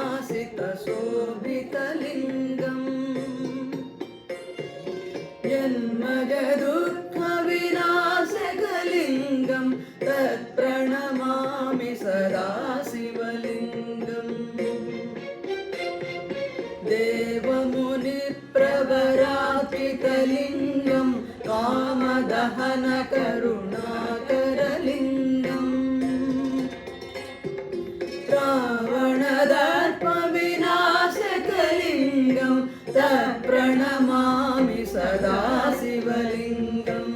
विलासितशोभितलिङ्गम् जन्मजदुःखविनाशकलिङ्गं तत्प्रणमामि सदा शिवलिङ्गम् देवमुनिप्रवरार्चितलिङ्गं कामदहनकरुणाकरलिङ्गम् रावणदर्पविनाशकलिङ्गं तत्प्रणमामि सदा शिवलिङ्गम्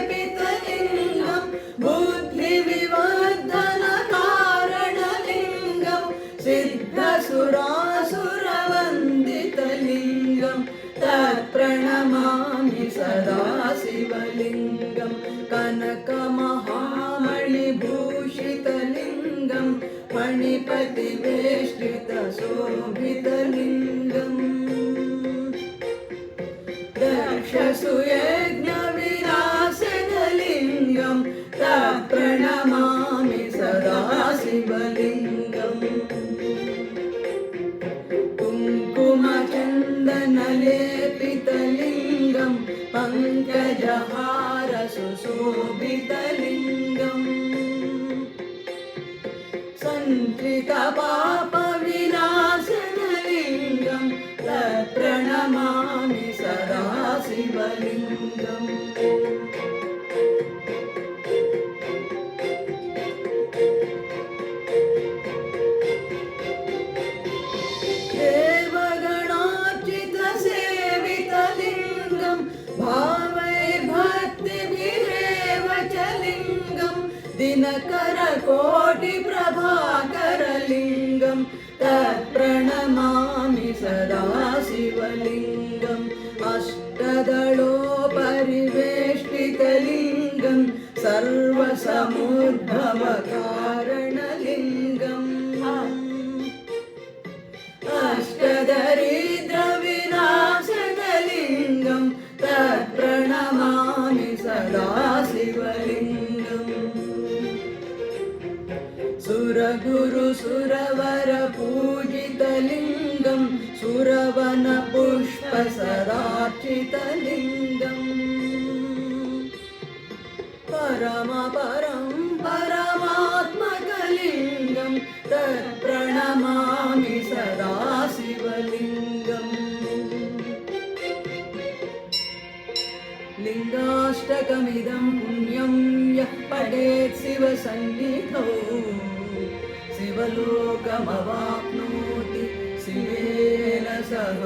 सर्वसुगन्धसुलेपितलिङ्गं बुद्धिविवर्धनकारणलिङ्गं सिद्धसुरासुरवन्दितलिङ्गं तत्प्रणमामि सदा शिवलिङ्गं कनकमहामणिभूषितलिङ्गं मणिपतिवेष्टितशोभितलिङ्गम् दक्षसुयज्ञविनाशकलिङ्गं तत्प्रणमामि सदा शिवलिङ्गम् कुङ्कुमचन्दनलेपितलिङ्गं पङ्कजहारसुशोभितलिङ्गम् सञ्चितपापविनाशनलिङ्गं तत्प्रणमामि सदा शिवलिङ्गम् देवगणार्चितसेवितलिङ्गं भावैर्भक्तिभिरेव च लिङ्गं दिनकरकोटिप्रभाकरलिङ्गं तत्प्रणमामि सदा शिवलिङ्गम् अष्टदलोपरिवेष्टितलिङ्गं सर्वसमुद्भवकारणलिङ्गम् अष्टदरिद्रविनाशकलिङ्गं तत्प्रणमामि सदा शिवलिङ्गम् सुरगुरुसुरवरपूजितलिङ्गं सुरवनपुष्पसरार्चितलिङ्गम् परमपरं परमात्मकलिङ्गं तत्प्रणमामि सदा शिवलिङ्गम् लिङ्गाष्टकमिदं पुण्यं यः पठेत् शिवसन्निधौ शिवलोकमवाप्नोति शिवेन सह